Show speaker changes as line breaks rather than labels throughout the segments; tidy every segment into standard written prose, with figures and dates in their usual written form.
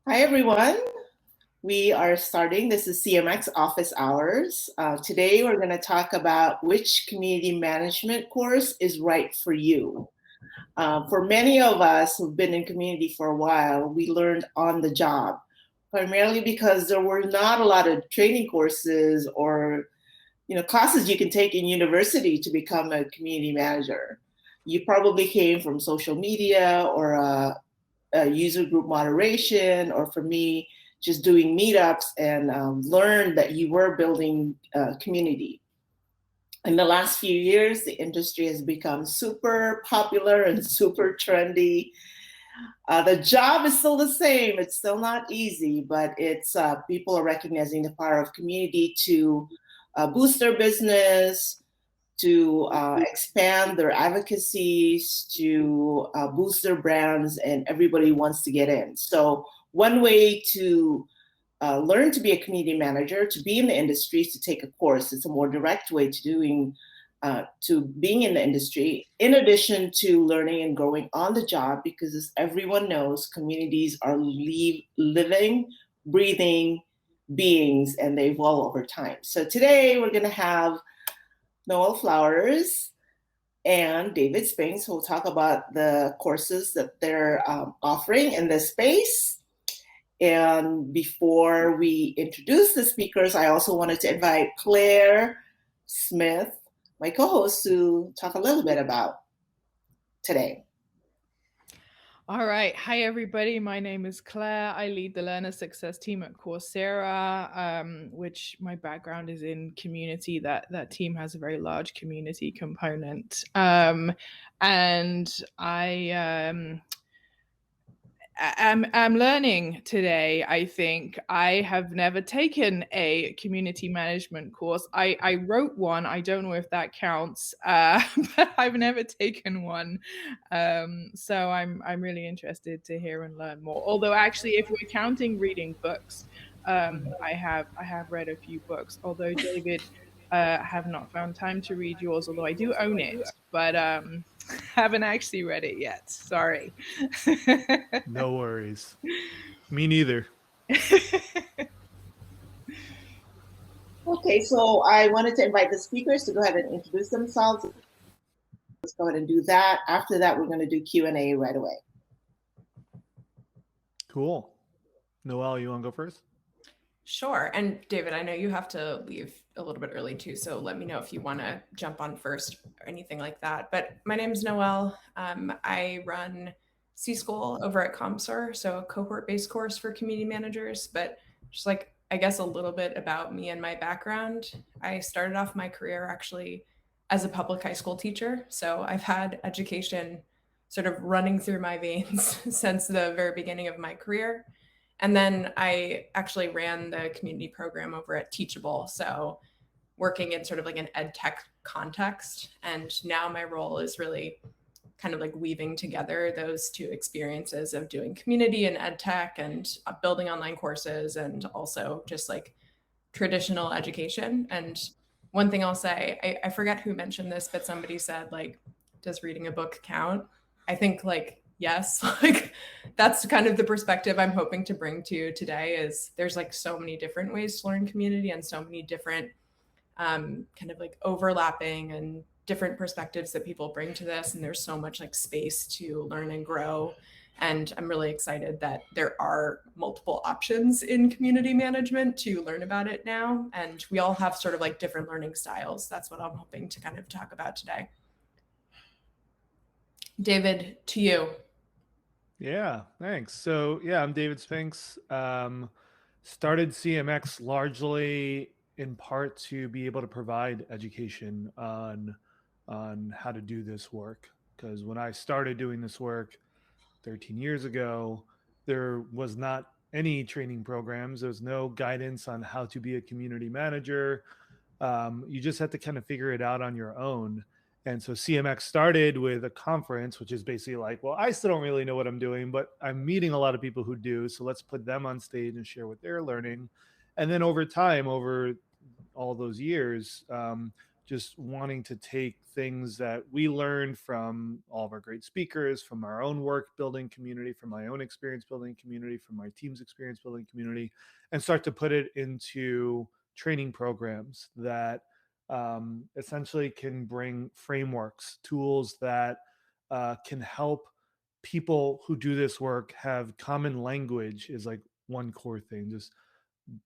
Hi, everyone. We are starting. This is CMX Office Hours. Today, we're going to talk about which community management course is right for you. For many of us who've been in community for a while, we learned on the job, primarily because there were not a lot of training courses or classes you can take in university to become a community manager. You probably came from social media or user group moderation, or for me, just doing meetups and learned that you were building community. In the last few years, the industry has become super popular and super trendy. The job is still the same. It's still not easy, but it's people are recognizing the power of community to boost their business, to expand their advocacies, to boost their brands, and everybody wants to get in. So one way to learn to be a community manager, to be in the industry, is to take a course. It's a more direct way to being in the industry, in addition to learning and growing on the job, because as everyone knows, communities are living, breathing beings, and they evolve over time. So today we're going to have Noelle Flowers and David Spinks, who will talk about the courses that they're offering in this space. And before we introduce the speakers, I also wanted to invite Claire Smith, my co-host, to talk a little bit about today.
All right. Hi, everybody. My name is Claire. I lead the learner success team at Coursera, which my background is in community. That team has a very large community component. And I'm learning today. I think I have never taken a community management course. I wrote one. I don't know if that counts, but I've never taken one. So I'm really interested to hear and learn more. Although actually, if we're counting reading books, I have read a few books. Although David, have not found time to read yours. Although I do own it, but haven't actually read it yet. Sorry.
No worries. Me neither.
Okay, so I wanted to invite the speakers to go ahead and introduce themselves. Let's go ahead and do that. After that, we're going to do Q&A right away.
Cool. Noelle, you want to go first?
Sure. And David, I know you have to leave a little bit early too, so let me know if you want to jump on first or anything like that. But my name is Noelle. I run C-School over at ComSor, so a cohort-based course for community managers. But just like, I guess a little bit about me and my background. I started off my career actually as a public high school teacher. So I've had education sort of running through my veins since the very beginning of my career. And then I actually ran the community program over at Teachable. So working in sort of like an ed tech context. And now my role is really kind of like weaving together those two experiences of doing community and ed tech and building online courses and also just like traditional education. And one thing I'll say, I forget who mentioned this, but somebody said like, does reading a book count? I think like, yes, like that's kind of the perspective I'm hoping to bring to you today is there's like so many different ways to learn community and so many different kind of like overlapping and different perspectives that people bring to this. And there's so much like space to learn and grow. And I'm really excited that there are multiple options in community management to learn about it now. And we all have sort of like different learning styles. That's what I'm hoping to kind of talk about today. David, to you.
Yeah, thanks. So yeah, I'm David Spinks. Started CMX largely in part to be able to provide education on how to do this work. Because when I started doing this work 13 years ago, there was not any training programs. There was no guidance on how to be a community manager. You just had to kind of figure it out on your own. And so CMX started with a conference, which is basically like, well, I still don't really know what I'm doing, but I'm meeting a lot of people who do. So let's put them on stage and share what they're learning. And then over time, over all those years, just wanting to take things that we learned from all of our great speakers, from our own work building community, from my own experience building community, from my team's experience building community, and start to put it into training programs that essentially can bring frameworks, tools that can help people who do this work have common language is like one core thing. Just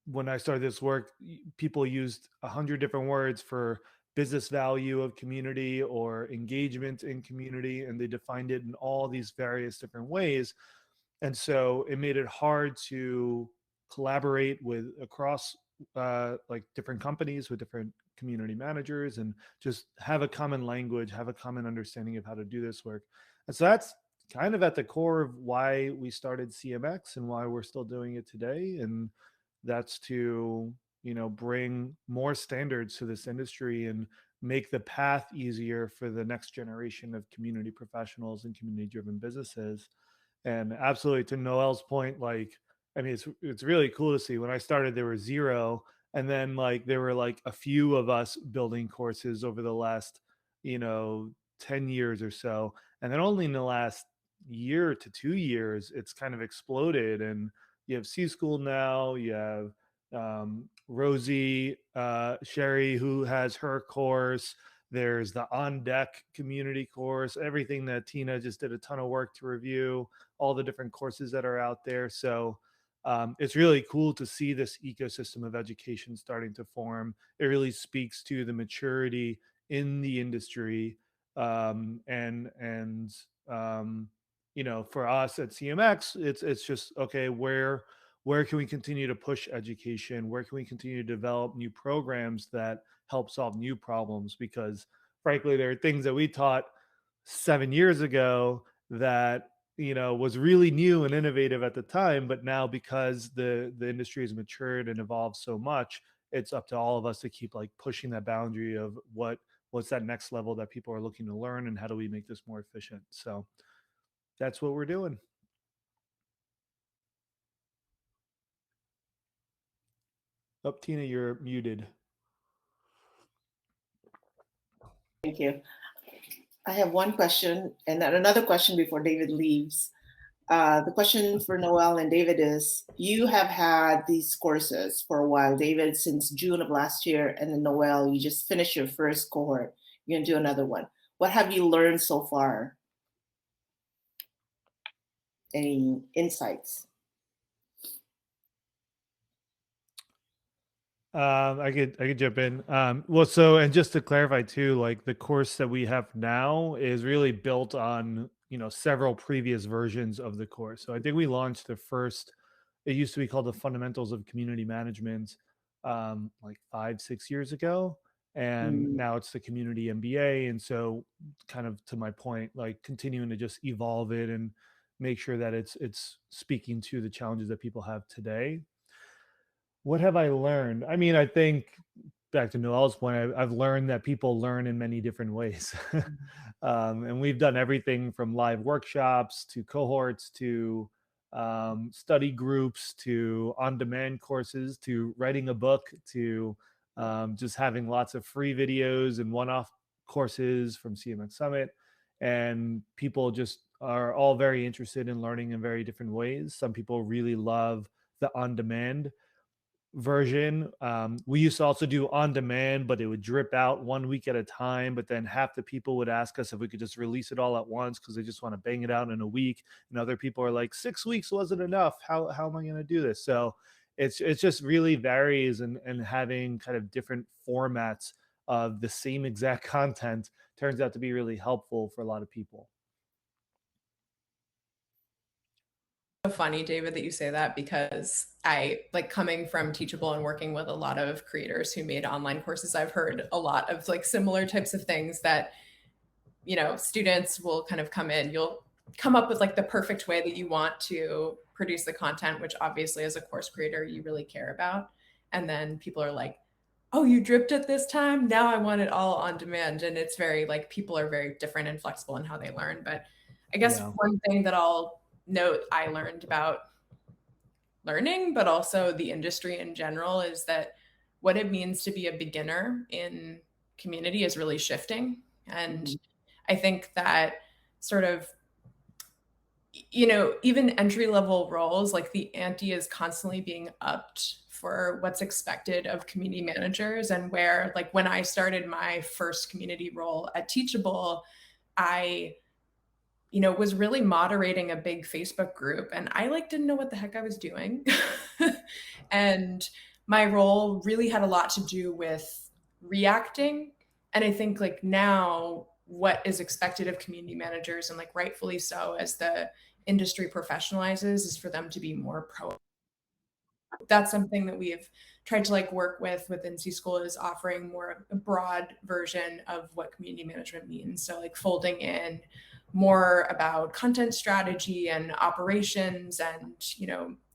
when I started this work, people used 100 different words for business value of community or engagement in community, and they defined it in all these various different ways. And so it made it hard to collaborate with across like different companies with different community managers and just have a common language, have a common understanding of how to do this work. And so that's kind of at the core of why we started CMX and why we're still doing it today. And that's to, bring more standards to this industry and make the path easier for the next generation of community professionals and community driven businesses. And absolutely, to Noelle's point, like, I mean, it's really cool to see. When I started, there were zero, and then like there were like a few of us building courses over the last, 10 years or so, and then only in the last year to 2 years, it's kind of exploded. And you have C School now. You have Rosie Sherry, who has her course. There's the On Deck community course, everything that Tina just did a ton of work to review, all the different courses that are out there. So it's really cool to see this ecosystem of education starting to form. It really speaks to the maturity in the industry. And for us at CMX, it's just, okay, where can we continue to push education? Where can we continue to develop new programs that help solve new problems? Because frankly, there are things that we taught 7 years ago that was really new and innovative at the time, but now because the industry has matured and evolved so much, it's up to all of us to keep like pushing that boundary of what's that next level that people are looking to learn, and how do we make this more efficient. So that's what we're doing. Oh, Tina, you're muted.
Thank you. I have one question and then another question before David leaves. The question for Noelle and David is, you have had these courses for a while, David, since June of last year, and then Noelle, you just finished your first cohort. You're gonna do another one. What have you learned so far? Any insights?
I could jump in. Well, so, and just to clarify too, like the course that we have now is really built on, several previous versions of the course. So I think we launched the first, it used to be called the Fundamentals of Community Management, like 5-6 years ago. And now it's the Community MBA. And so kind of to my point, like continuing to just evolve it and make sure that it's speaking to the challenges that people have today. What have I learned? I mean, I think back to Noelle's point, I've learned that people learn in many different ways. And we've done everything from live workshops to cohorts to study groups to on-demand courses to writing a book to just having lots of free videos and one-off courses from CMX Summit. And people just are all very interested in learning in very different ways. Some people really love the on-demand version. We used to also do on demand, but it would drip out 1 week at a time. But then half the people would ask us if we could just release it all at once because they just want to bang it out in a week. And other people are like, 6 weeks wasn't enough. How am I going to do this? So it's just really varies, and having kind of different formats of the same exact content turns out to be really helpful for a lot of people.
So funny, David, that you say that, because I like coming from Teachable and working with a lot of creators who made online courses. I've heard a lot of like similar types of things that, students will kind of come in, you'll come up with like the perfect way that you want to produce the content, which obviously as a course creator, you really care about. And then people are like, oh, you dripped it this time. Now I want it all on demand. And it's very like, people are very different and flexible in how they learn. But I guess one thing that I'll note I learned about learning, but also the industry in general, is that what it means to be a beginner in community is really shifting. And I think that sort of, even entry level roles, like the ante is constantly being upped for what's expected of community managers. And where, like, when I started my first community role at Teachable, I was really moderating a big Facebook group, and I didn't know what the heck I was doing. And my role really had a lot to do with reacting. And I think now what is expected of community managers, and rightfully so, as the industry professionalizes, is for them to be more proactive. That's something that we've tried to work with within C School, is offering more a broad version of what community management means. So folding in more about content strategy and operations and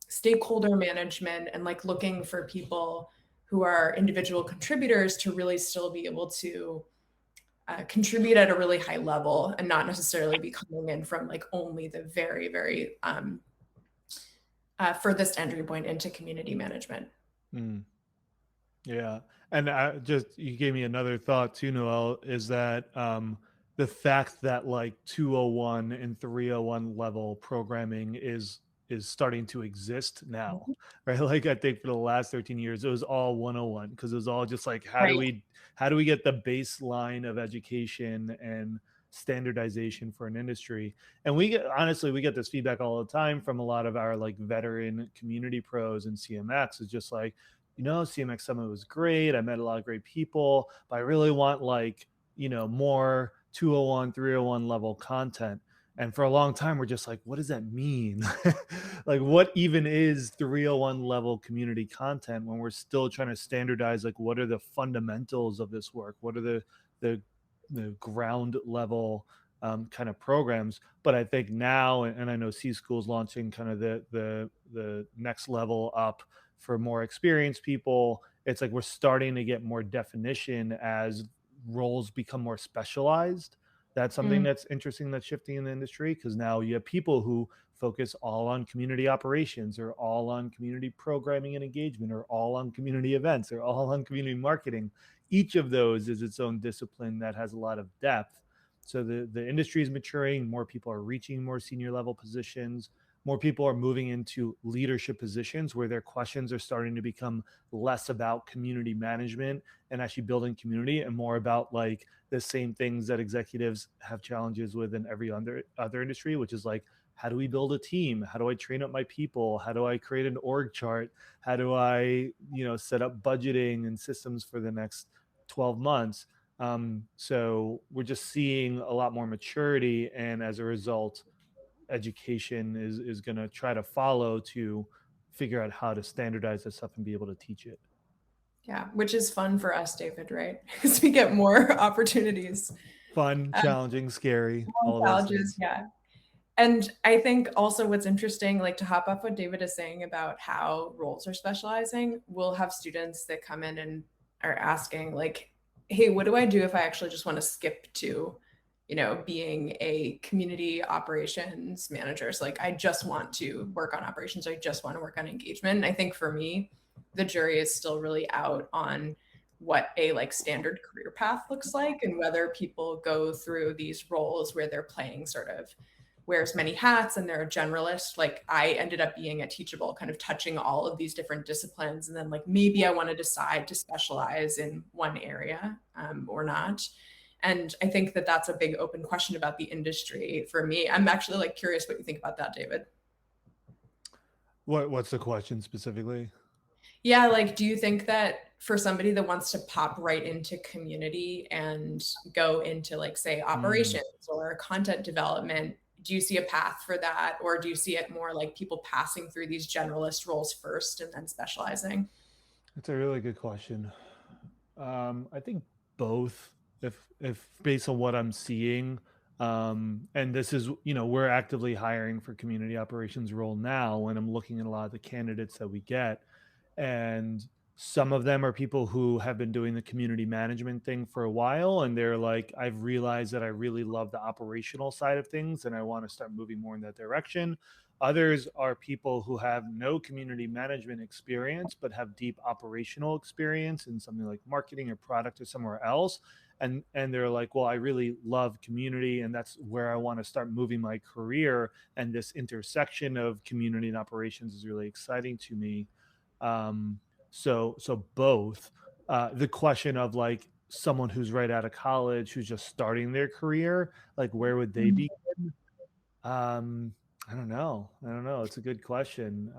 stakeholder management, and looking for people who are individual contributors to really still be able to contribute at a really high level, and not necessarily be coming in from only the very, very furthest entry point into community management.
Yeah. And you gave me another thought too, Noelle, is that the fact that 201 and 301 level programming is starting to exist now, right? I think for the last 13 years, it was all 101, because it was all just how do we get the baseline of education and standardization for an industry. And we get this feedback all the time from a lot of our veteran community pros and CMX, is just CMX Summit was great. I met a lot of great people, but I really want more 201, 301 level content. And for a long time, we're just what does that mean? What even is 301 level community content, when we're still trying to standardize, what are the fundamentals of this work? What are the ground level kind of programs? But I think now, and I know C School's launching kind of the next level up for more experienced people. It's we're starting to get more definition as roles become more specialized. That's something that's interesting, that's shifting in the industry, because now you have people who focus all on community operations, or all on community programming and engagement, or all on community events, or all on community marketing. Each of those is its own discipline that has a lot of depth. So the industry is maturing, more people are reaching more senior level positions, more people are moving into leadership positions, where their questions are starting to become less about community management and actually building community, and more about the same things that executives have challenges with in every other industry, which is how do we build a team? How do I train up my people? How do I create an org chart? How do I, set up budgeting and systems for the next 12 months? So we're just seeing a lot more maturity, and as a result, education is going to try to follow to figure out how to standardize this stuff and be able to teach it.
Yeah, which is fun for us, David, right? Because we get more opportunities.
Fun, challenging, scary, all
challenges,
those things.
Yeah. And I think also what's interesting, to hop off what David is saying about how roles are specializing, we'll have students that come in and are asking hey, what do I do if I actually just want to skip to being a community operations manager? So I just want to work on operations, or I just want to work on engagement. And I think for me, the jury is still really out on what a standard career path looks like, and whether people go through these roles where they're playing sort of wears many hats and they're a generalist. I ended up being a Teachable, kind of touching all of these different disciplines. And then maybe I want to decide to specialize in one area or not. And I think that that's a big open question about the industry for me. I'm actually curious what you think about that, David.
What's the question specifically?
Yeah, do you think that for somebody that wants to pop right into community and go into say operations or content development, do you see a path for that? Or do you see it more people passing through these generalist roles first and then specializing?
That's a really good question. I think both, if based on what I'm seeing, and this is, we're actively hiring for community operations role now, and I'm looking at a lot of the candidates that we get, and some of them are people who have been doing the community management thing for a while, and they're I've realized that I really love the operational side of things, and I want to start moving more in that direction. Others are people who have no community management experience, but have deep operational experience in something like marketing or product or somewhere else. And they're like, well, I really love community, and that's where I want to start moving my career. And this intersection of community and operations is really exciting to me. So both. The question of like someone who's right out of college, who's just starting their career, like where would they be? Um, I don't know. I don't know. It's a good question.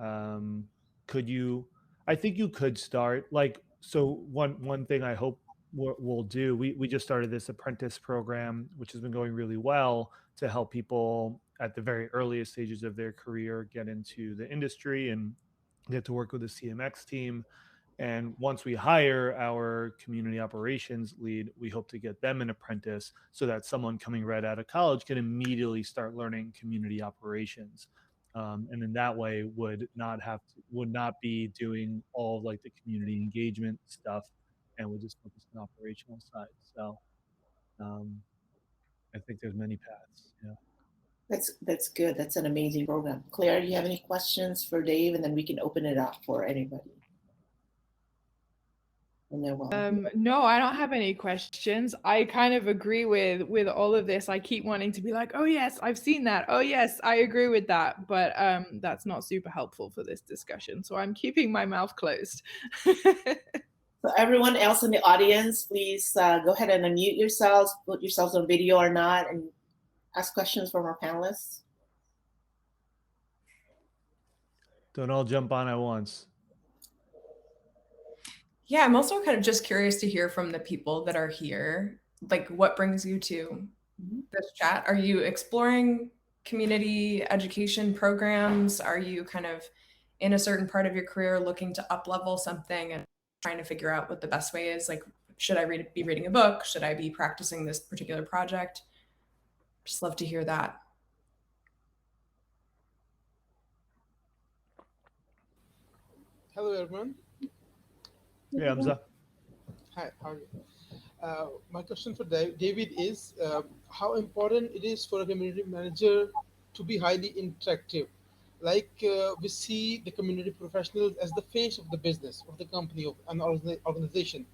Could you? I think you could start like so. One thing I hope we'll do. We just started this apprentice program, which has been going really well to help people at the very earliest stages of their career get into the industry and get to work with the CMX team. And once we hire our community operations lead, we hope to get them an apprentice so that someone coming right out of college can immediately start learning community operations. And in that way would not be doing all of like the community engagement stuff and would just focus on the operational side. So um, I think there's many paths. Yeah.
That's good. That's an amazing program. Claire, do you have any questions for Dave, and then we can open it up for anybody?
No, I don't have any questions. I kind of agree with all of this. I keep wanting to be like, oh yes, I've seen that. Oh yes, I agree with that. But that's not super helpful for this discussion. So I'm keeping my mouth closed.
So everyone else in the audience, please go ahead and unmute yourselves, put yourselves on video or not, and ask questions from our panelists.
Don't all jump on at once.
Yeah, I'm also kind of just curious to hear from the people that are here. Like, what brings you to this chat? Are you exploring community education programs? Are you kind of in a certain part of your career looking to up level something and trying to figure out what the best way is? Like, should I be reading a book? Should I be practicing this particular project? Just love to hear that.
Hello, everyone.
Yeah, Hamza.
Hi, how are you? My question for David is how important it is for a community manager to be highly interactive. Like we see the community professionals as the face of the business, of the company, of an organization.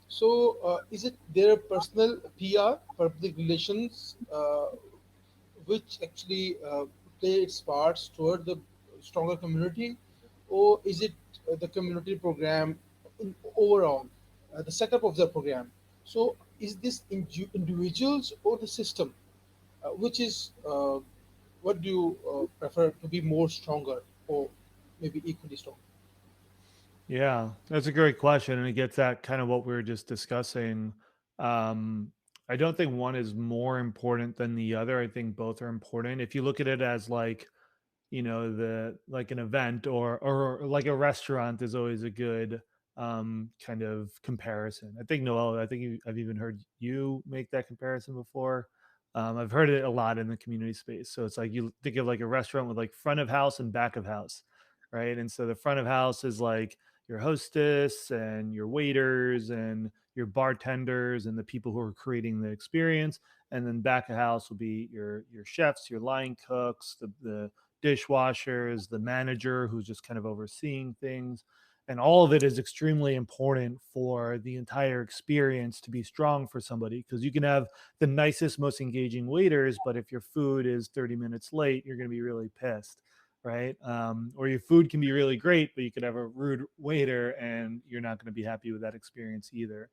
So, is it their personal PR, public relations, which actually play its parts toward the stronger community, or is it the community program in overall, the setup of the program? So, is this individuals or the system, which is what do you prefer to be more stronger or maybe equally strong?
Yeah, that's a great question, and it gets at kind of what we were just discussing. Um, I don't think one is more important than the other. I think both are important. If you look at it as like, the like an event or like a restaurant is always a good kind of comparison. I think Noelle, I've even heard you make that comparison before. I've heard it a lot in the community space. So it's like you think of like a restaurant with like front of house and back of house, right? And so the front of house is like your hostess and your waiters and your bartenders and the people who are creating the experience. And then back of house will be your chefs, your line cooks, the dishwashers, the manager who's just kind of overseeing things. And all of it is extremely important for the entire experience to be strong for somebody, because you can have the nicest, most engaging waiters, but if your food is 30 minutes late, you're going to be really pissed, right? Or your food can be really great, but you could have a rude waiter and you're not going to be happy with that experience either.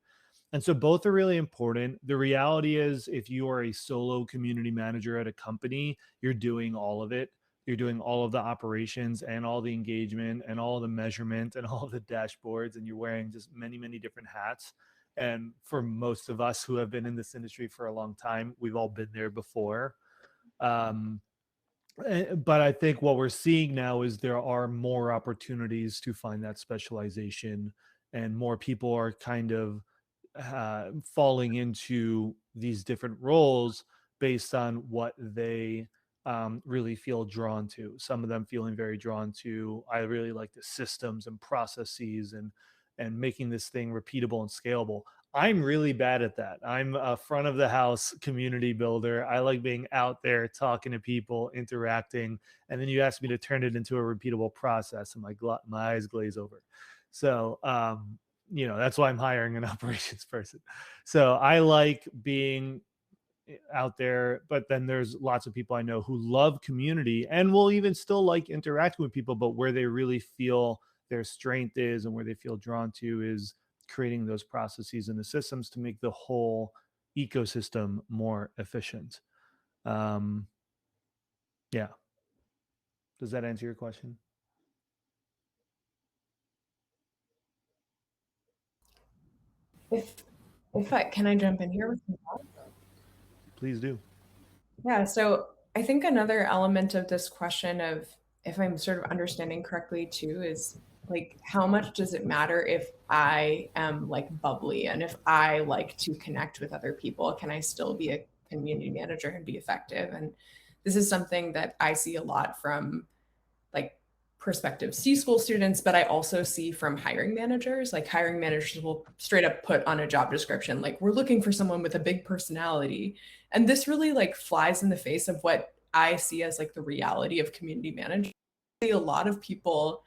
And so both are really important. The reality is, if you are a solo community manager at a company, you're doing all of it. You're doing all of the operations and all the engagement and all the measurement and all the dashboards, and you're wearing just many, many different hats. And for most of us who have been in this industry for a long time, we've all been there before. But I think what we're seeing now is there are more opportunities to find that specialization, and more people are kind of falling into these different roles based on what they really feel drawn to. Some of them feeling very drawn to, I really like the systems and processes and making this thing repeatable and scalable. I'm really bad at that. I'm a front of the house community builder. I like being out there talking to people, interacting, and then you ask me to turn it into a repeatable process, and my eyes glaze over. So, that's why I'm hiring an operations person. So I like being out there, but then there's lots of people I know who love community and will even still like interacting with people, but where they really feel their strength is and where they feel drawn to is creating those processes and the systems to make the whole ecosystem more efficient. Yeah. Does that answer your question?
If I can, I jump in here with some thoughts?
Please do.
Yeah, so I think another element of this question of, if I'm sort of understanding correctly too, is like, how much does it matter if I am like bubbly and if I like to connect with other people? Can I still be a community manager and be effective? And this is something that I see a lot from like prospective C-school students, but I also see from hiring managers. Like, hiring managers will straight up put on a job description, like, we're looking for someone with a big personality. And this really like flies in the face of what I see as like the reality of community management. I see a lot of people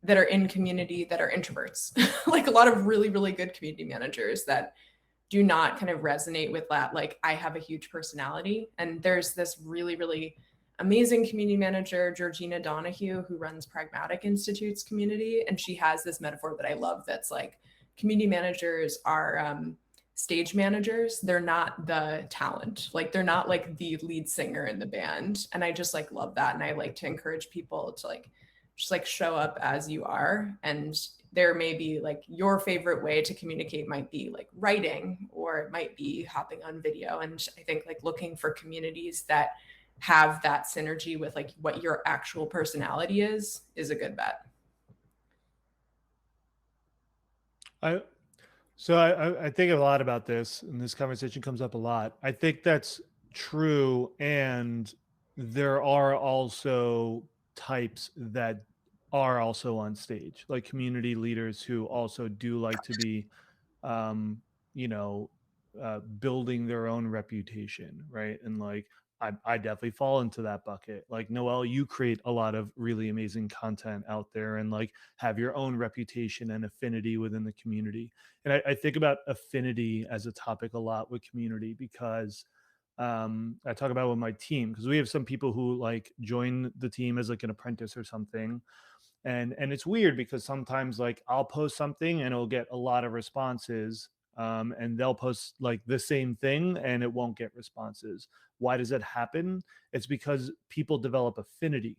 that are in community that are introverts, like a lot of really, really good community managers that do not kind of resonate with that. Like, I have a huge personality. And there's this really, really amazing community manager, Georgina Donahue, who runs Pragmatic Institute's community. And she has this metaphor that I love that's like, community managers are stage managers. They're not the talent. Like, they're not like the lead singer in the band. And I just like love that. And I like to encourage people to like just like show up as you are. And there may be like your favorite way to communicate might be like writing, or it might be hopping on video. And I think like looking for communities that have that synergy with like what your actual personality is a good bet.
I think a lot about this, and this conversation comes up a lot. I think that's true, and there are also types that are also on stage, like community leaders who also do like to be, um, building their own reputation, right? And like I definitely fall into that bucket. Like Noelle, you create a lot of really amazing content out there, and like have your own reputation and affinity within the community. And I think about affinity as a topic a lot with community because I talk about it with my team, because we have some people who like join the team as like an apprentice or something, and it's weird because sometimes like I'll post something and it'll get a lot of responses, and they'll post like the same thing and it won't get responses. Why does that happen? It's because people develop affinity.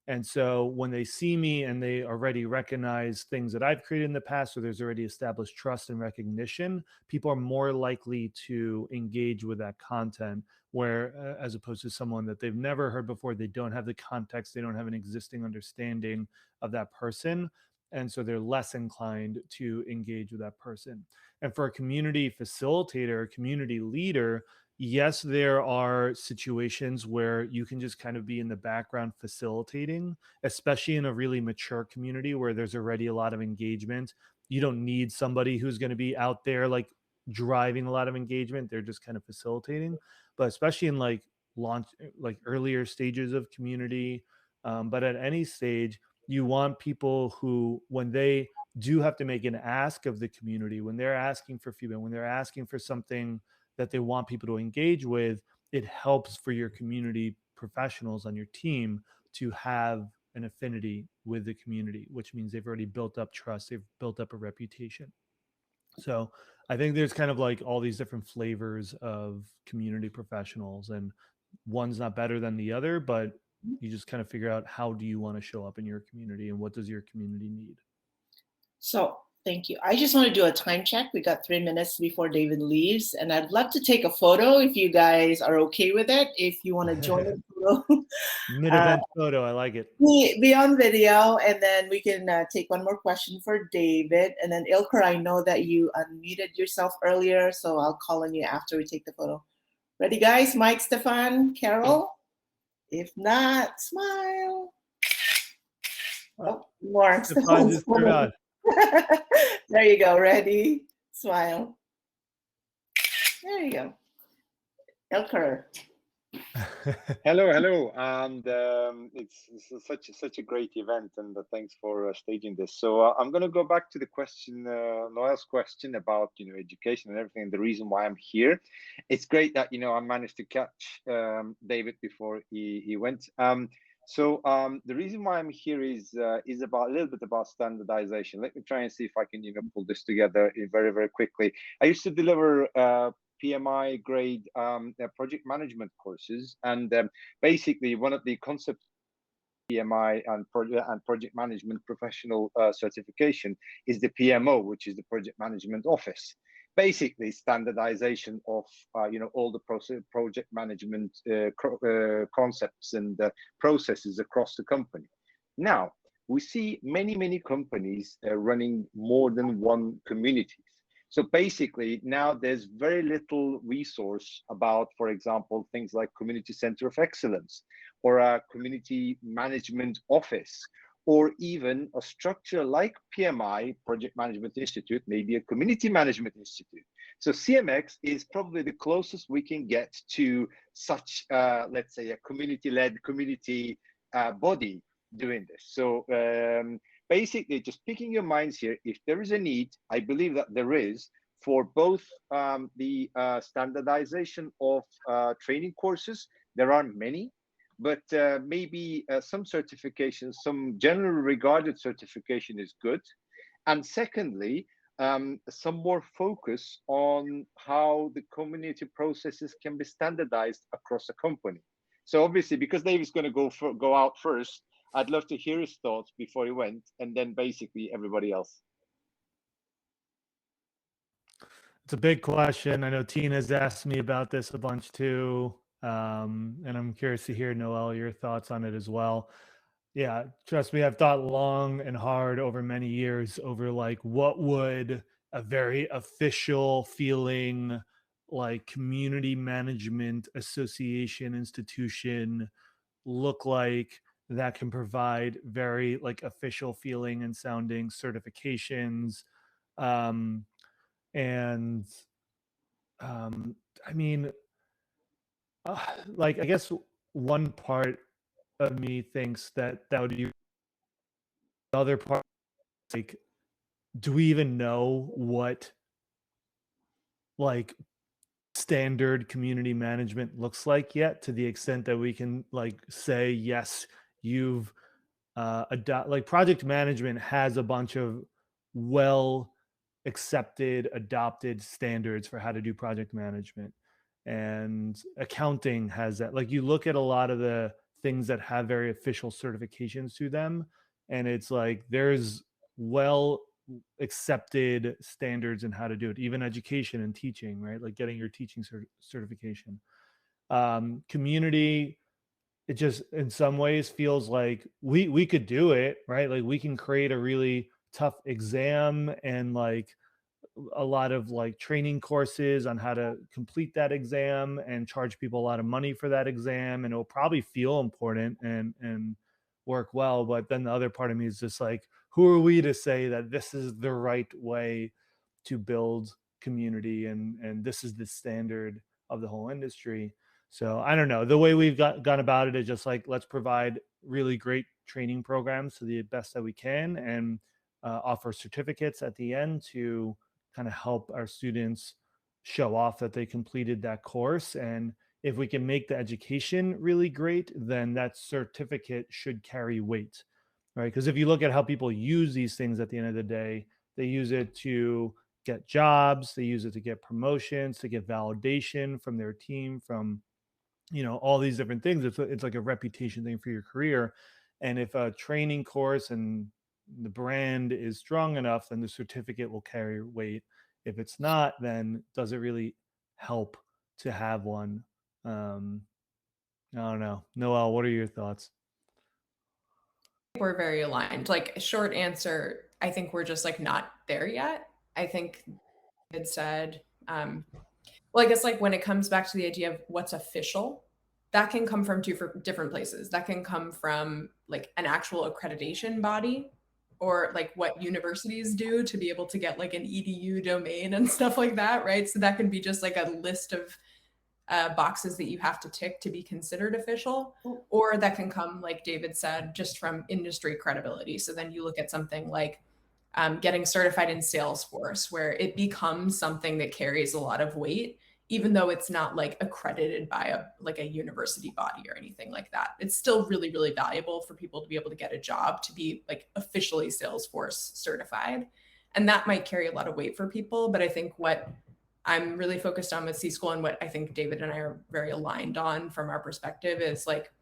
And so when they see me and they already recognize things that I've created in the past, or there's already established trust and recognition, people are more likely to engage with that content, where as opposed to someone that they've never heard before, they don't have the context, they don't have an existing understanding of that person, and so they're less inclined to engage with that person. And for a community facilitator, a community leader, yes, there are situations where you can just kind of be in the background facilitating, especially in a really mature community where there's already a lot of engagement. You don't need somebody who's going to be out there like driving a lot of engagement. They're just kind of facilitating. But especially in like launch, like earlier stages of community, but at any stage, you want people who, when they do have to make an ask of the community, when they're asking for feedback, when they're asking for something that they want people to engage with, it helps for your community professionals on your team to have an affinity with the community, which means they've already built up trust, they've built up a reputation. So I think there's kind of like all these different flavors of community professionals, and one's not better than the other, but you just kind of figure out how do you want to show up in your community and what does your community need.
So thank you. I just want to do a time check. We got 3 minutes before David leaves, and I'd love to take a photo if you guys are okay with it. If you want to join the photo.
Mid-event photo, I like it.
Be on video, and then we can take one more question for David. And then Ilker, I know that you unmuted yourself earlier, so I'll call on you after we take the photo. Ready, guys? Mike, Stefan, Carol? If not, smile. Oh, more.
Stefan just threw out.
There you go. Ready? Smile. There you go. Elker.
Hello, hello, and it's such a great event, and thanks for staging this. So I'm going to go back to the question, Noel's question about education and everything. The reason why I'm here, it's great that I managed to catch David before he went. So the reason why I'm here is about a little bit about standardization. Let me try and see if I can pull this together very very quickly. I used to deliver PMI grade project management courses, and basically one of the concepts PMI and project management professional certification is the PMO, which is the project management office. Basically, standardization of all the project management concepts and processes across the company. Now we see many companies running more than one community. So basically, now there's very little resource about, for example, things like community center of excellence or a community management office, or even a structure like PMI, Project Management Institute, maybe a community management institute. So CMX is probably the closest we can get to such, let's say, a community-led community body doing this. So basically, just picking your minds here, if there is a need, I believe that there is, for both the standardization of training courses. There are many, but maybe some certifications, some generally regarded certification is good. And secondly, some more focus on how the community processes can be standardized across a company. So obviously, because David's going to go out first, I'd love to hear his thoughts before he went, and then basically everybody else.
It's a big question. I know Tina's asked me about this a bunch too. And I'm curious to hear, Noelle, your thoughts on it as well. Yeah, trust me, I've thought long and hard over many years over like what would a very official feeling like community management association institution look like that can provide very like official feeling and sounding certifications. And I mean, like I guess one part of me thinks that that would be the other part. Like, do we even know what like standard community management looks like yet? To the extent that we can like say yes, you've like project management has a bunch of well accepted, adopted standards for how to do project management. And accounting has that. Like you look at a lot of the things that have very official certifications to them, and it's like there's well accepted standards in how to do it, even education and teaching, right? Like getting your teaching certification. Community, it just in some ways feels like we could do it, right? Like we can create a really tough exam and like a lot of like training courses on how to complete that exam and charge people a lot of money for that exam, and it'll probably feel important and work well. But then the other part of me is just like, who are we to say that this is the right way to build community and this is the standard of the whole industry? So I don't know. The way we've gone about it is just like, let's provide really great training programs to the best that we can, and offer certificates at the end to kind of help our students show off that they completed that course. And if we can make the education really great, then that certificate should carry weight, right? Because if you look at how people use these things at the end of the day, they use it to get jobs, they use it to get promotions, to get validation from their team, from all these different things. It's like a reputation thing for your career. And if a training course and the brand is strong enough, then the certificate will carry weight. If it's not, then does it really help to have one? I don't know. Noelle, what are your thoughts?
We're very aligned. Like, short answer, I think we're just like not there yet. I think it said, well, I guess like when it comes back to the idea of what's official, that can come from different places. That can come from like an actual accreditation body or like what universities do to be able to get like an edu domain and stuff like that, right? So that can be just like a list of boxes that you have to tick to be considered official, or that can come, like David said, just from industry credibility. So then you look at something like getting certified in Salesforce, where it becomes something that carries a lot of weight, even though it's not like accredited by a university body or anything like that. It's still really, really valuable for people to be able to get a job, to be like officially Salesforce certified. And that might carry a lot of weight for people. But I think what I'm really focused on with C-School, and what I think David and I are very aligned on from our perspective, is like,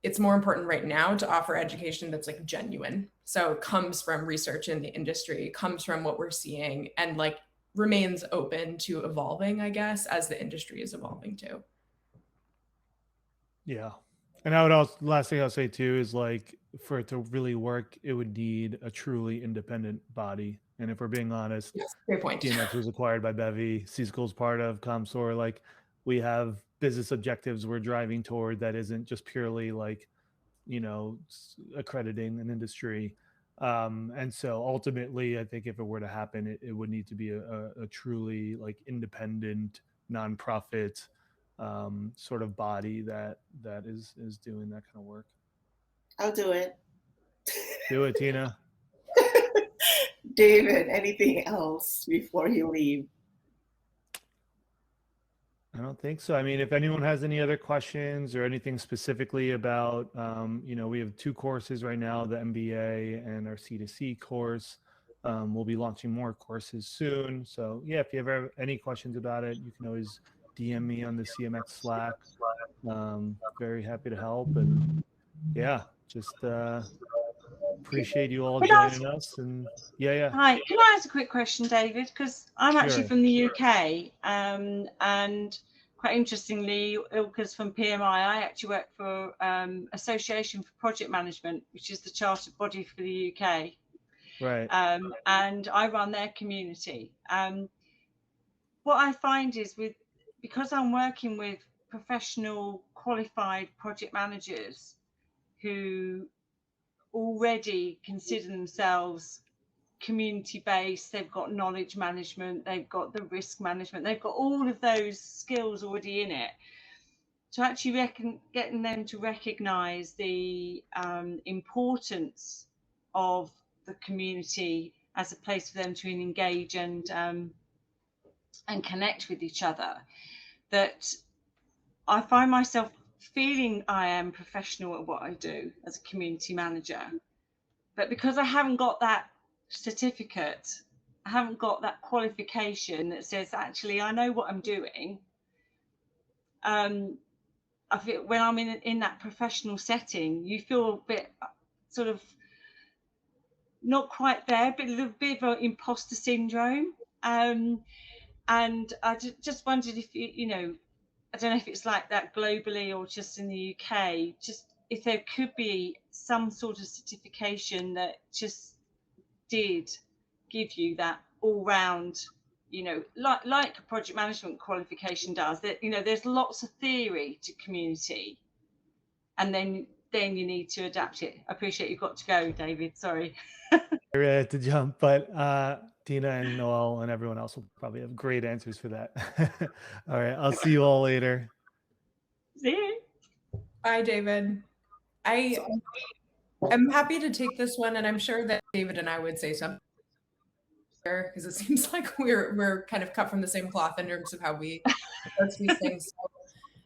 it's more important right now to offer education that's like genuine. So it comes from research in the industry, comes from what we're seeing, and like remains open to evolving, I guess, as the industry is evolving too.
Yeah. And I would also, last thing I'll say too is, like, for it to really work, it would need a truly independent body. And if we're being honest,
Yes, great point.
CMX was acquired by Bevy, C-School's part of ComSor. Like, we have business objectives we're driving toward that isn't just purely like, accrediting an industry. And so ultimately, I think if it were to happen, it would need to be a truly like independent, nonprofit sort of body that is doing that kind of work.
I'll do it.
Do it, Tina.
David, anything else before you leave?
I don't think so. I mean, if anyone has any other questions or anything specifically about, we have 2 courses right now, the MBA and our C2C course. We'll be launching more courses soon. So yeah, if you ever have any questions about it, you can always DM me on the CMX Slack. Very happy to help. And yeah, just appreciate you all joining us. And yeah.
Hi, can I ask a quick question, David? Because I'm actually
Sure.
from the UK, and quite interestingly, Ilka's from PMI. I actually work for Association for Project Management, which is the chartered body for the UK.
Right.
And I run their community. What I find is, because I'm working with professional qualified project managers who already consider themselves community-based, they've got knowledge management, they've got the risk management, they've got all of those skills already in it. To actually getting them to recognize the importance of the community as a place for them to engage and connect with each other, that I find myself feeling I am professional at what I do as a community manager, but because I haven't got that certificate, I haven't got that qualification that says actually I know what I'm doing. I feel when I'm in that professional setting, you feel a bit sort of not quite there, but a little bit of an imposter syndrome. And I just wondered if I don't know if it's like that globally or just in the UK, just if there could be some sort of certification that just did give you that all-round, like a project management qualification does, that there's lots of theory to community, and then you need to adapt it. I appreciate you've got to go, David, sorry.
I really had to jump, but Tina and Noelle and everyone else will probably have great answers for that. All right, I'll see you all later.
See you.
Bye, David. I'm happy to take this one, and I'm sure that David and I would say something there, because it seems like we're kind of cut from the same cloth in terms of how we approach these things. So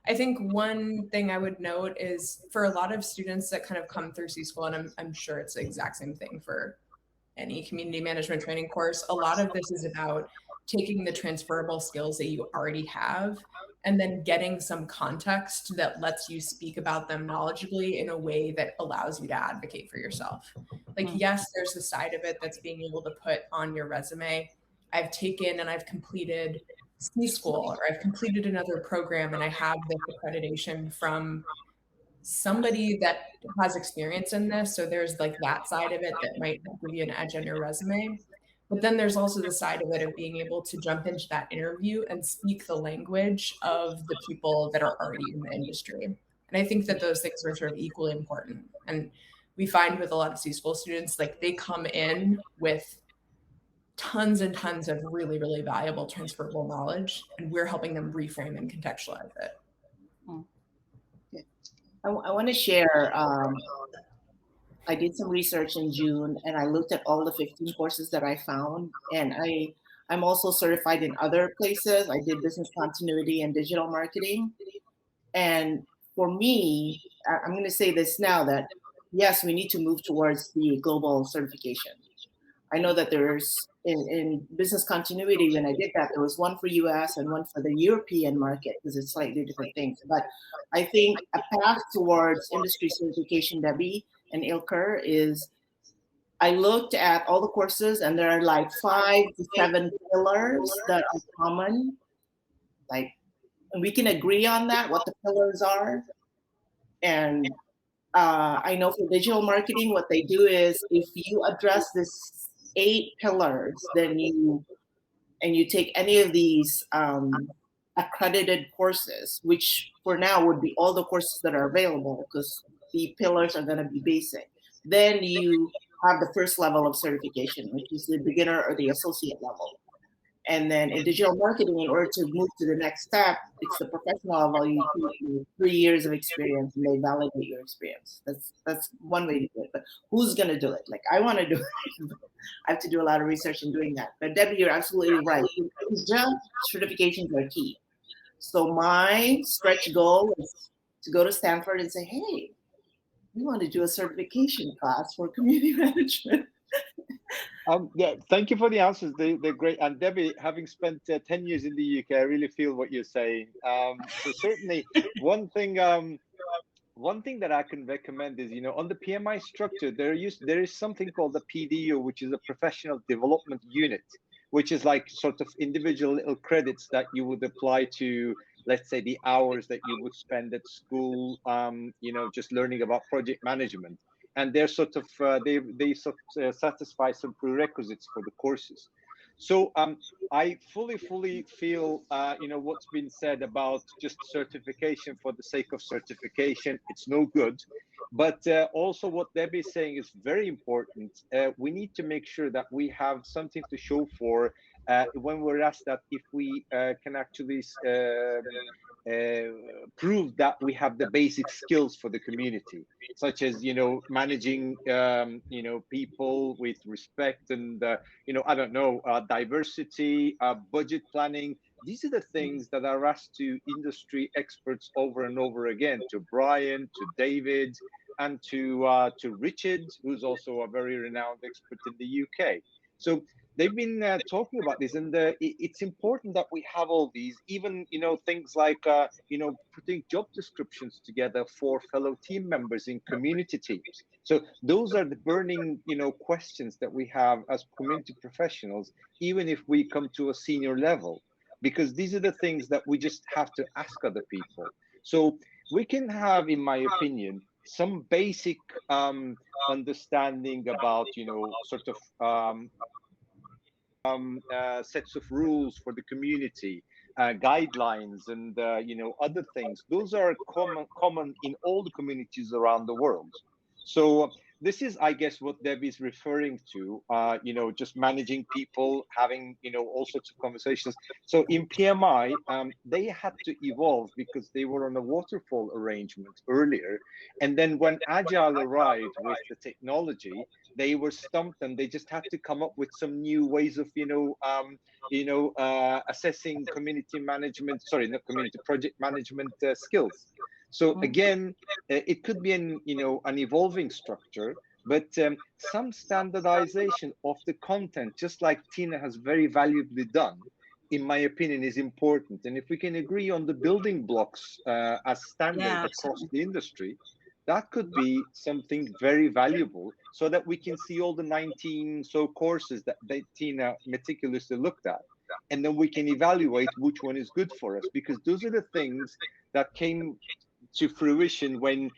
I think one thing I would note is, for a lot of students that kind of come through C-School, and I'm sure it's the exact same thing for any community management training course, a lot of this is about taking the transferable skills that you already have and then getting some context that lets you speak about them knowledgeably in a way that allows you to advocate for yourself. Like, yes, there's the side of it that's being able to put on your resume, I've taken and I've completed C-School, or I've completed another program and I have this accreditation from somebody that has experience in this. So there's like that side of it that might give you an edge on your resume. But then there's also the side of it of being able to jump into that interview and speak the language of the people that are already in the industry. And I think that those things are sort of equally important. And we find with a lot of C school students, like they come in with tons and tons of really, really valuable transferable knowledge, and we're helping them reframe and contextualize it.
I want to share. I did some research in June, and I looked at all the 15 courses that I found. And I'm also certified in other places. I did business continuity and digital marketing. And for me, I'm going to say this now that yes, we need to move towards the global certification. I know that there's in business continuity, when I did that, there was one for US and one for the European market because it's slightly different things. But I think a path towards industry certification, Debbie and Ilker, is I looked at all the courses and there are like 5 to 7 pillars that are common. Like, and we can agree on that, what the pillars are. And I know for digital marketing, what they do is if you address this 8 pillars, then you take any of these accredited courses, which for now would be all the courses that are available because the pillars are going to be basic. Then you have the first level of certification, which is the beginner or the associate level. And then in digital marketing, in order to move to the next step, it's the professional level. You need 3 years of experience, and they validate your experience. That's one way to do it. But who's going to do it? Like, I want to do it. I have to do a lot of research in doing that. But Debbie, you're absolutely right. Certifications are key. So my stretch goal is to go to Stanford and say, hey, we want to do a certification class for community management.
Yeah, thank you for the answers. They're great. And Debbie, having spent 10 years in the UK, I really feel what you're saying. So certainly one thing that I can recommend is, on the PMI structure, there is something called the PDU, which is a professional development unit, which is like sort of individual little credits that you would apply to, let's say, the hours that you would spend at school, just learning about project management. And they're sort of they satisfy some prerequisites for the courses. So I fully feel what's been said about just certification for the sake of certification. It's no good. But also what Debbie's saying is very important. We need to make sure that we have something to show for when we're asked that if we can actually prove that we have the basic skills for the community, such as managing people with respect and I don't know, diversity, budget planning. These are the things that are asked to industry experts over and over again, to Brian, to David, and to Richard, who's also a very renowned expert in the UK. So they've been talking about this, and it's important that we have all these, even things like putting job descriptions together for fellow team members in community teams. So those are the burning questions that we have as community professionals, even if we come to a senior level, because these are the things that we just have to ask other people. So we can have, in my opinion, some basic understanding about sort of sets of rules for the community, guidelines, and other things. Those are common in all the communities around the world. So this is, I guess, what Debbie's referring to. Just managing people, having all sorts of conversations. So in PMI, they had to evolve because they were on a waterfall arrangement earlier, and then when Agile arrived with the technology, they were stumped, and they just had to come up with some new ways of assessing community management, sorry, not community, project management skills. So again, it could be an evolving structure, but some standardization of the content, just like Tina has very valuably done, in my opinion, is important. And if we can agree on the building blocks as standard across the industry, that could be something very valuable, so that we can see all the 19 courses that Tina meticulously looked at. And then we can evaluate which one is good for us, because those are the things that came to fruition when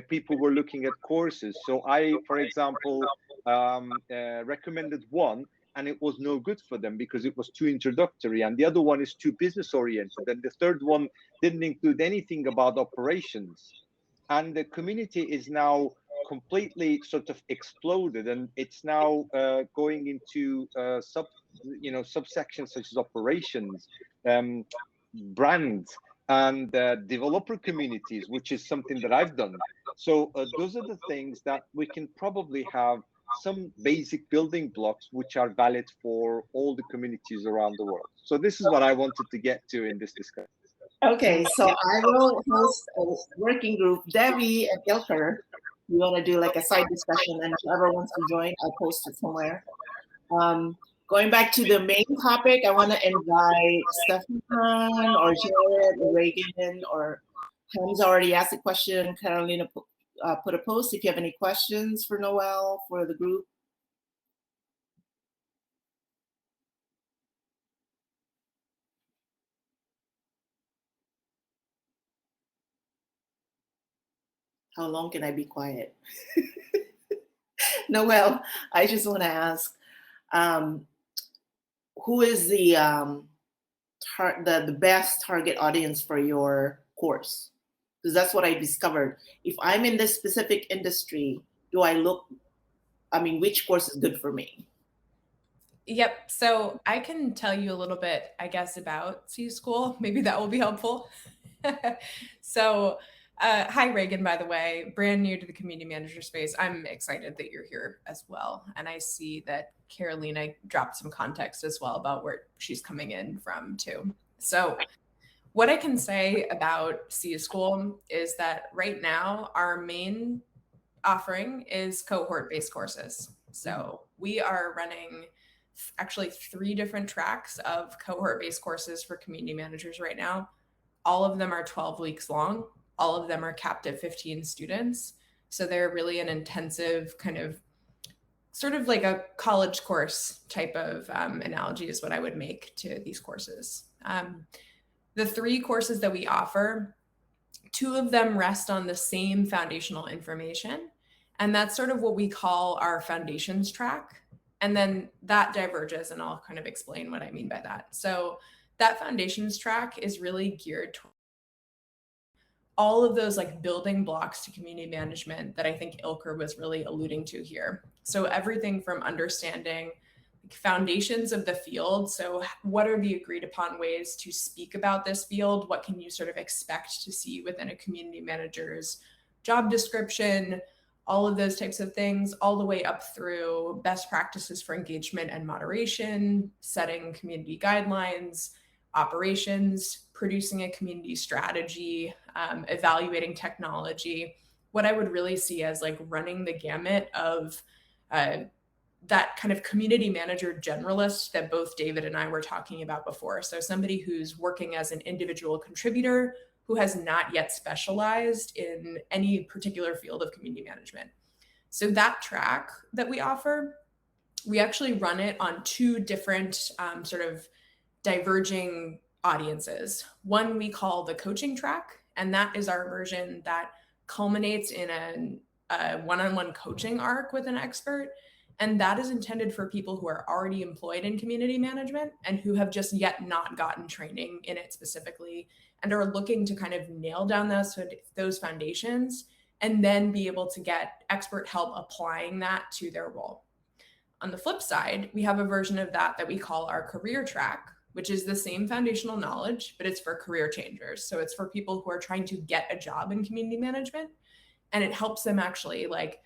people were looking at courses. So I, for example, recommended one, and it was no good for them because it was too introductory, and the other one is too business oriented, and the third one didn't include anything about operations. And the community is now completely sort of exploded, and it's now going into subsections such as operations, brands, and developer communities, which is something that I've done. So those are the things that we can probably have some basic building blocks which are valid for all the communities around the world. So this is what I wanted to get to in this discussion.
Okay, so I will host a working group. Debbie and Ilker, you want to do like a side discussion, and whoever wants to join, I'll post it somewhere. Going back to the main topic, I want to invite Stefan or Jared or Reagan, or Hamza already asked a question. Carolina put a post if you have any questions for Noelle, for the group. How long can I be quiet? Noelle, I just want to ask, who is the best target audience for your course? Because that's what I discovered. If I'm in this specific industry, which course is good for me?
Yep. So I can tell you a little bit, I guess, about C School. Maybe that will be helpful. So hi, Reagan, by the way, brand new to the community manager space. I'm excited that you're here as well. And I see that Carolina dropped some context as well about where she's coming in from too. So what I can say about C School is that right now our main offering is cohort-based courses. So we are running actually 3 different tracks of cohort-based courses for community managers right now. All of them are 12 weeks long. All of them are capped at 15 students. So they're really an intensive kind of sort of like a college course type of analogy is what I would make to these courses. The 3 courses that we offer, 2 of them rest on the same foundational information. And that's sort of what we call our foundations track. And then that diverges, and I'll kind of explain what I mean by that. So that foundations track is really geared toward all of those like building blocks to community management that I think Ilker was really alluding to here. So everything from understanding foundations of the field. So what are the agreed upon ways to speak about this field? What can you sort of expect to see within a community manager's job description? All of those types of things, all the way up through best practices for engagement and moderation, setting community guidelines, operations, producing a community strategy, evaluating technology. What I would really see as like running the gamut of that kind of community manager generalist that both David and I were talking about before. So somebody who's working as an individual contributor who has not yet specialized in any particular field of community management. So that track that we offer, we actually run it on 2 different sort of diverging audiences. One we call the coaching track, and that is our version that culminates in a one-on-one coaching arc with an expert. And that is intended for people who are already employed in community management and who have just yet not gotten training in it specifically and are looking to kind of nail down those foundations and then be able to get expert help applying that to their role. On the flip side, we have a version of that we call our career track, which is the same foundational knowledge, but it's for career changers. So it's for people who are trying to get a job in community management, and it helps them actually like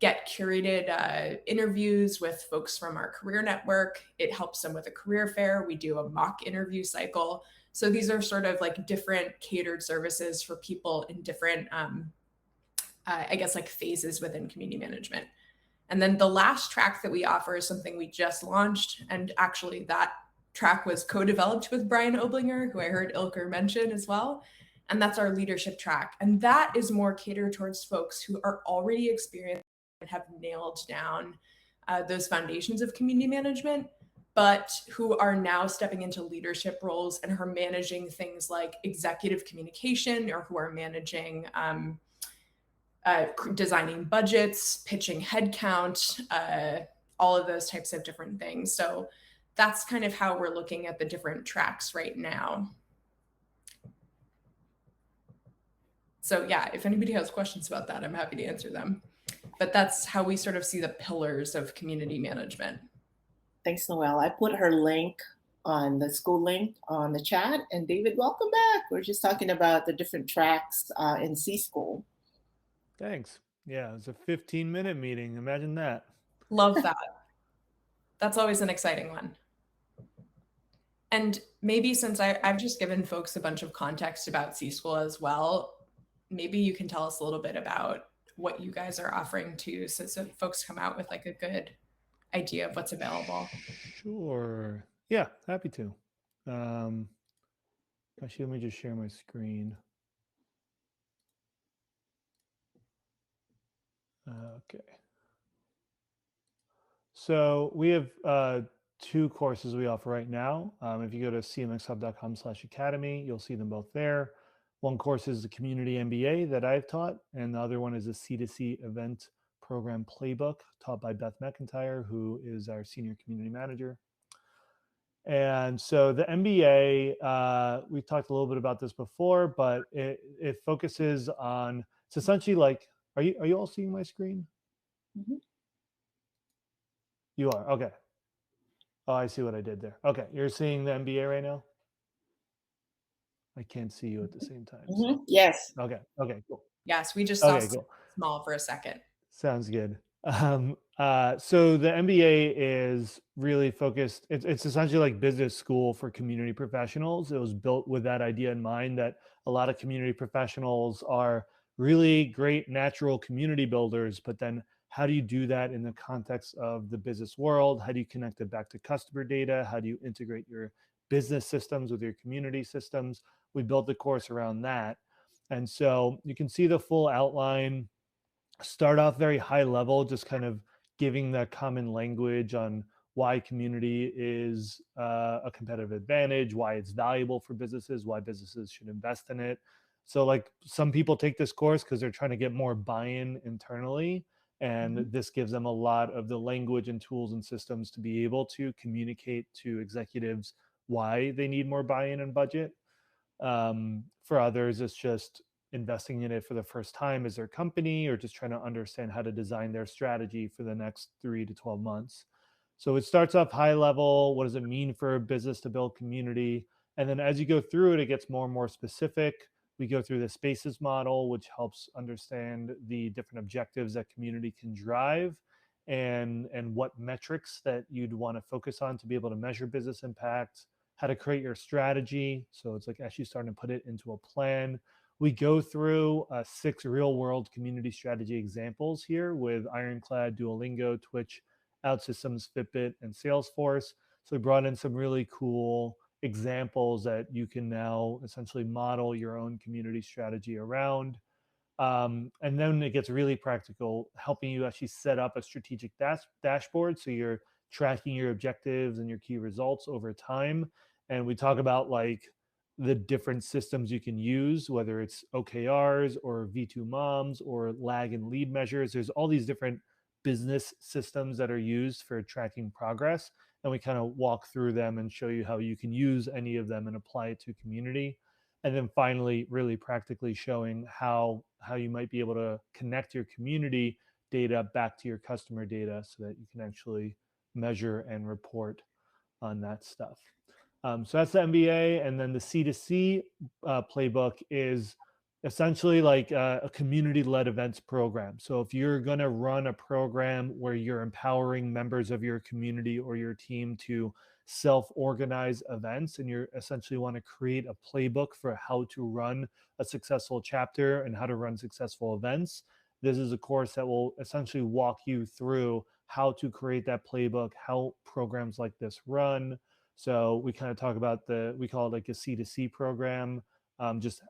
get curated interviews with folks from our career network. It helps them with a career fair. We do a mock interview cycle. So these are sort of like different catered services for people in different, I guess, like phases within community management. And then the last track that we offer is something we just launched. And actually that track was co-developed with Brian Oblinger, who I heard Ilker mention as well. And that's our leadership track. And that is more catered towards folks who are already experienced and have nailed down those foundations of community management, but who are now stepping into leadership roles and are managing things like executive communication, or who are managing designing budgets, pitching headcount, all of those types of different things. So that's kind of how we're looking at the different tracks right now. So yeah, if anybody has questions about that, I'm happy to answer them. But that's how we sort of see the pillars of community management.
Thanks, Noelle. I put her link on the school link on the chat. And David, welcome back. We're just talking about the different tracks in C School.
Thanks. Yeah, it was a 15-minute meeting. Imagine that.
Love that. That's always an exciting one. And maybe since I've just given folks a bunch of context about C School as well, maybe you can tell us a little bit about what you guys are offering too, so folks come out with like a good idea of what's available.
Sure. Yeah, happy to. Actually, let me just share my screen. Okay. So we have two courses we offer right now. If you go to cmxhub.com/academy, you'll see them both there. One course is the Community MBA that I've taught, and the other one is a C2C event program playbook taught by Beth McIntyre, who is our senior community manager. And so the MBA, we've talked a little bit about this before, but it focuses on, it's essentially like, are you all seeing my screen?
Mm-hmm.
You are, okay. Oh, I see what I did there. Okay, you're seeing the MBA right now? I can't see you at the same time.
Mm-hmm.
So.
Yes.
Okay, cool.
Yes, we just saw
cool.
small for a second.
Sounds good. So the MBA is really focused. It's essentially like business school for community professionals. It was built with that idea in mind that a lot of community professionals are really great natural community builders, but then how do you do that in the context of the business world? How do you connect it back to customer data? How do you integrate your business systems with your community systems? We built the course around that. And so you can see the full outline. Start off very high level, just kind of giving the common language on why community is a competitive advantage, why it's valuable for businesses, why businesses should invest in it. So like some people take this course because they're trying to get more buy-in internally. And
Mm-hmm.
this gives them a lot of the language and tools and systems to be able to communicate to executives why they need more buy-in and budget. For others, it's just investing in it for the first time as their company, or just trying to understand how to design their strategy for the next 3 to 12 months. So it starts off high level. What does it mean for a business to build community? And then as you go through it, it gets more and more specific. We go through the spaces model, which helps understand the different objectives that community can drive, and what metrics that you'd want to focus on to be able to measure business impact, how to create your strategy. So it's like actually starting to put it into a plan. We go through 6 real world community strategy examples here with Ironclad, Duolingo, Twitch, OutSystems, Fitbit, and Salesforce. So we brought in some really cool examples that you can now essentially model your own community strategy around. And then it gets really practical, helping you actually set up a strategic dashboard. So you're tracking your objectives and your key results over time. And we talk about like the different systems you can use, whether it's OKRs or V2 moms or lag and lead measures. There's all these different business systems that are used for tracking progress. And we kind of walk through them and show you how you can use any of them and apply it to community. And then finally, really practically showing how you might be able to connect your community data back to your customer data so that you can actually measure and report on that stuff. So that's the MBA. And then the C2C playbook is essentially like a community-led events program. So if you're going to run a program where you're empowering members of your community or your team to self-organize events, and you essentially want to create a playbook for how to run a successful chapter and how to run successful events, this is a course that will essentially walk you through how to create that playbook, how programs like this run. So we kind of talk about we call it like a C2C program, just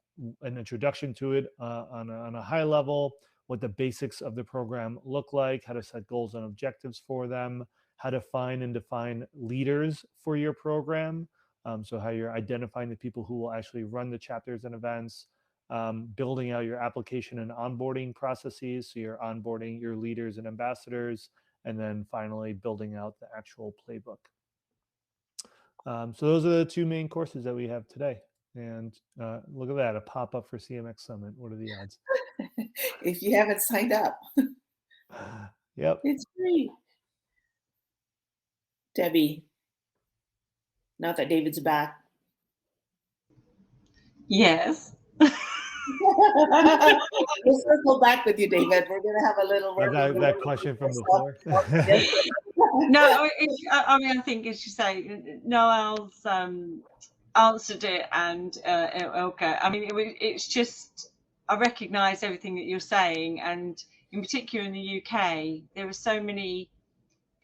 an introduction to it on a high level, what the basics of the program look like, how to set goals and objectives for them, how to find and define leaders for your program. So how you're identifying the people who will actually run the chapters and events, building out your application and onboarding processes. So you're onboarding your leaders and ambassadors, and then finally building out the actual playbook. So those are the 2 main courses that we have today. And look at that, a pop-up for CMX Summit. What are the odds?
If you haven't signed up.
Yep.
It's great. Debbie, now that David's back.
Yes.
We'll circle back with you, David. We're going to have a little working
That question from before.
No, I mean, I think, as you say, Noelle's answered it, and okay. I mean, it's just, I recognise everything that you're saying, and in particular in the UK, there are so many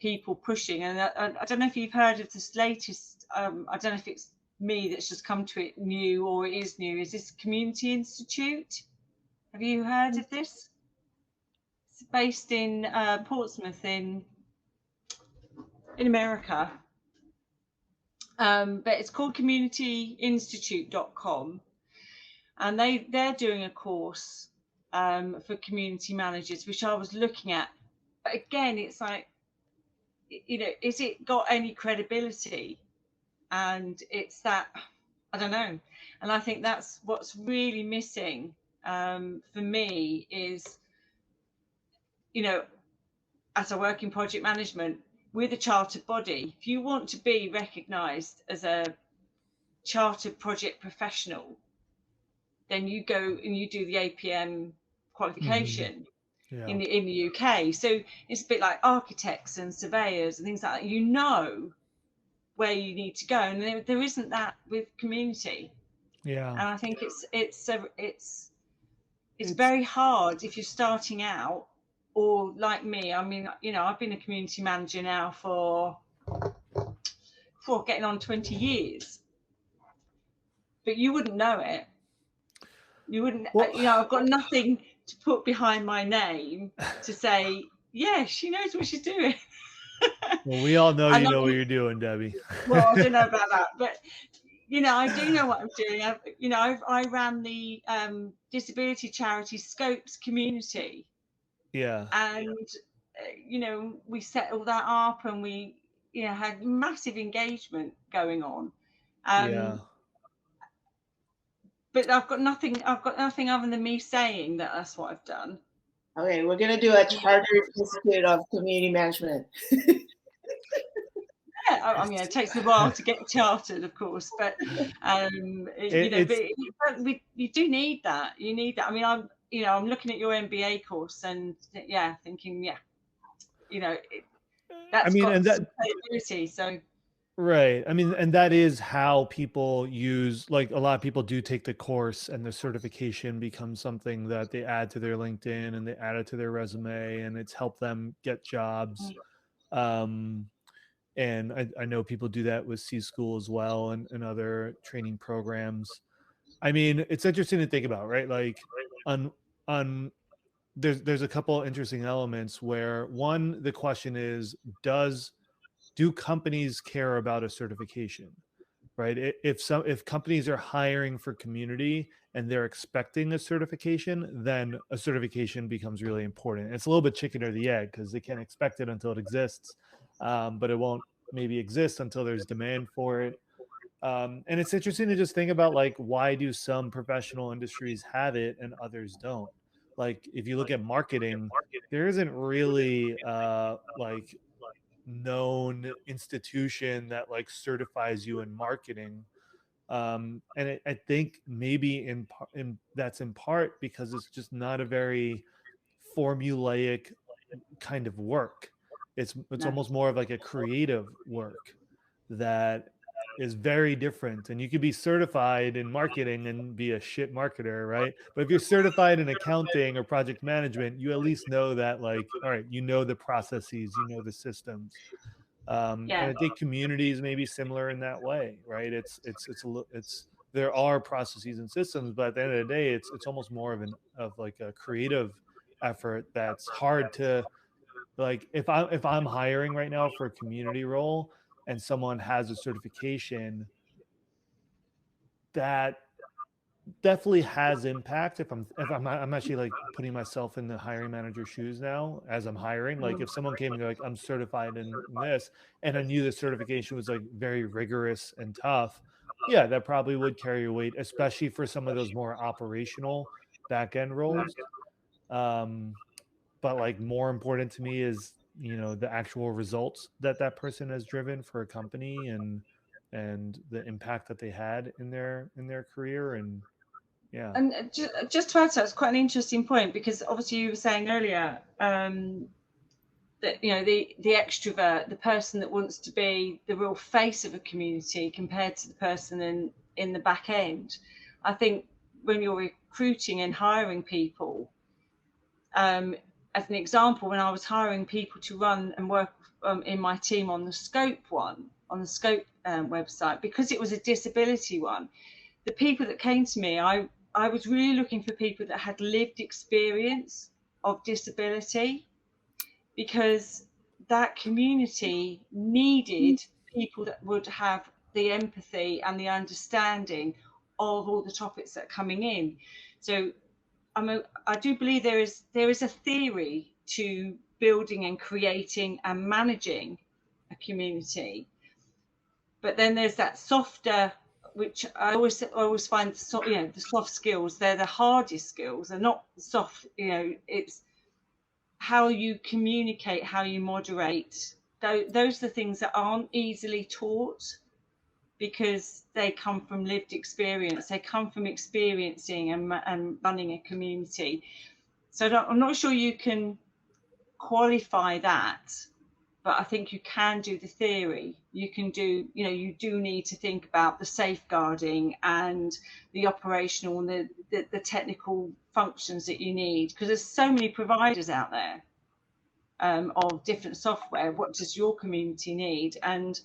people pushing, and I don't know if you've heard of this latest. I don't know if it's me that's just come to it new, or it is new. Is this Community Institute? Have you heard of this? It's based in Portsmouth in America. But it's called communityinstitute.com, and they're doing a course for community managers, which I was looking at. But again, it's like, is it got any credibility? And it's that, I don't know. And I think that's what's really missing for me is, as I work in project management, with a chartered body, if you want to be recognised as a chartered project professional, then you go and you do the APM qualification in the UK. So it's a bit like architects and surveyors and things like that. Where you need to go, and there isn't that with community.
Yeah.
And I think it's very hard if you're starting out, or like me. I mean, I've been a community manager now for getting on 20 years, but you wouldn't know it. You wouldn't. I've got nothing to put behind my name to say, yeah, she knows what she's doing.
Well, we all know you know what you're doing, Debbie.
Well, I don't know about that, but I do know what I'm doing. I ran the disability charity Scopes Community.
Yeah.
And we set all that up, and we had massive engagement going on.
Yeah.
But I've got nothing other than me saying that that's what I've done.
Okay, we're going to do a charter institute of community management.
I mean, it takes a while to get chartered, of course, but you do need that. You need that. I mean, I'm looking at your MBA course, and thinking, that's got some credibility. So.
Right. I mean, and that is how people use, like, a lot of people do take the course, and the certification becomes something that they add to their LinkedIn, and they add it to their resume, and it's helped them get jobs. And I know people do that with C School as well, and other training programs. I mean, it's interesting to think about, right? Like there's a couple interesting elements where, one, the question is, do companies care about a certification, right? If companies are hiring for community and they're expecting a certification, then a certification becomes really important. It's a little bit chicken or the egg, because they can't expect it until it exists, but it won't maybe exist until there's demand for it. And it's interesting to just think about, like, why do some professional industries have it and others don't? Like, if you look at marketing, there isn't really like known institution that like certifies you in marketing. And I think maybe in that's in part because it's just not a very formulaic kind of work. It's almost more of like a creative work that is very different. And you could be certified in marketing and be a shit marketer, right? But if you're certified in accounting or project management, you at least know that, like, all right, you know the processes, you know the systems. And I think communities may be similar in that way, right? It's there are processes and systems, but at the end of the day, it's almost more of like a creative effort that's hard to, like, if I'm hiring right now for a community role and someone has a certification, that definitely has impact. If I'm actually like putting myself in the hiring manager's shoes now as I'm hiring, like if someone came and go like, I'm certified in this, and I knew the certification was like very rigorous and tough, yeah, that probably would carry weight, especially for some of those more operational back end roles. but like more important to me is, you know, the actual results that that person has driven for a company, and the impact that they had in their career. And yeah.
And just to add to that, it's quite an interesting point, because obviously you were saying earlier that, you know, the extrovert, the person that wants to be the real face of a community compared to the person in the back end. I think when you're recruiting and hiring people, as an example, when I was hiring people to run and work in my team on the Scope website, because it was a disability one, the people that came to me, I was really looking for people that had lived experience of disability, because that community needed people that would have the empathy and the understanding of all the topics that are coming in. So I do believe there is a theory to building and creating and managing a community, but then there's that softer, which I always find, you know, the soft skills, they're the hardest skills. They're not soft, you know, it's how you communicate, how you moderate. Those are the things that aren't easily taught, because they come from lived experience. They come from experiencing and running a community. So I'm not sure you can qualify that, but I think you can do the theory. You can do, you know, you do need to think about the safeguarding and the operational and the technical functions that you need, because there's so many providers out there of different software. What does your community need? And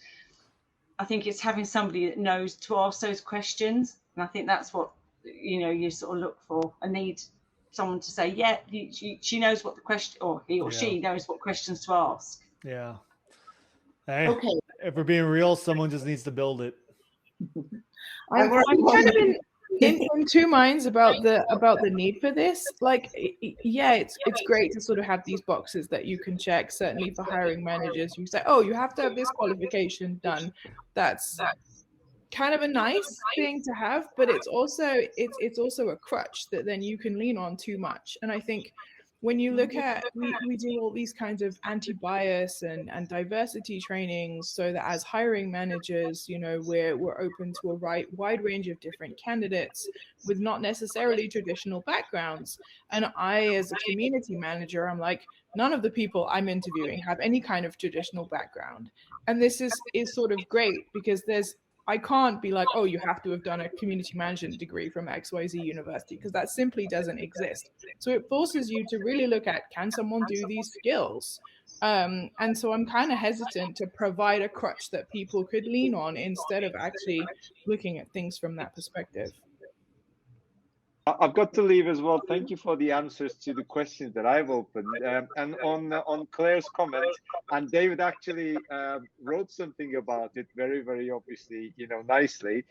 I think it's having somebody that knows to ask those questions. And I think that's what, you know, you sort of look for. I need someone to say, yeah, she knows what the question, or he or she knows what questions to ask.
Yeah. Hey,
Okay.
if we're being real, someone just needs to build it.
I'm kind of in two minds about the need for this. Like, yeah, it's great to sort of have these boxes that you can check. Certainly for hiring managers, you say, oh, you have to have this qualification done. That's kind of a nice thing to have, but it's also a crutch that then you can lean on too much. And I think when you look at, we do all these kinds of anti-bias and diversity trainings, so that as hiring managers, you know, we're open to a wide range of different candidates with not necessarily traditional backgrounds. And I, as a community manager, I'm like, none of the people I'm interviewing have any kind of traditional background. And this is sort of great, because I can't be like, oh, you have to have done a community management degree from XYZ university, because that simply doesn't exist. So it forces you to really look at, can someone do these skills? And so I'm kind of hesitant to provide a crutch that people could lean on instead of actually looking at things from that perspective.
I've got to leave as well. Thank you for the answers to the questions that I've opened. And on Claire's comment, and David actually wrote something about it very, very obviously, you know, nicely.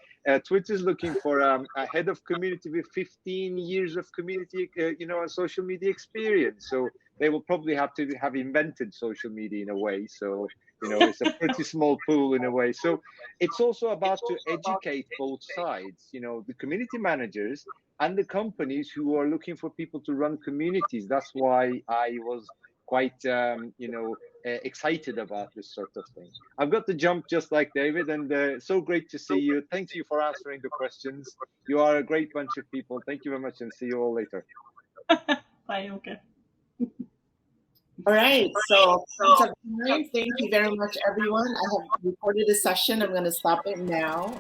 Twitter's looking for a head of community with 15 years of community, you know, and social media experience. So they will probably have to have invented social media in a way. So, you know, it's a pretty small pool in a way. So it's also about to educate both sides, you know, the community managers and the companies who are looking for people to run communities. That's why I was quite, you know, excited about this sort of thing. I've got to jump just like David, and so great to see you. Thank you for answering the questions. You are a great bunch of people. Thank you very much, and see you all later.
Bye, okay.
All right, so thank you very much, everyone. I have recorded a session. I'm going to stop it now.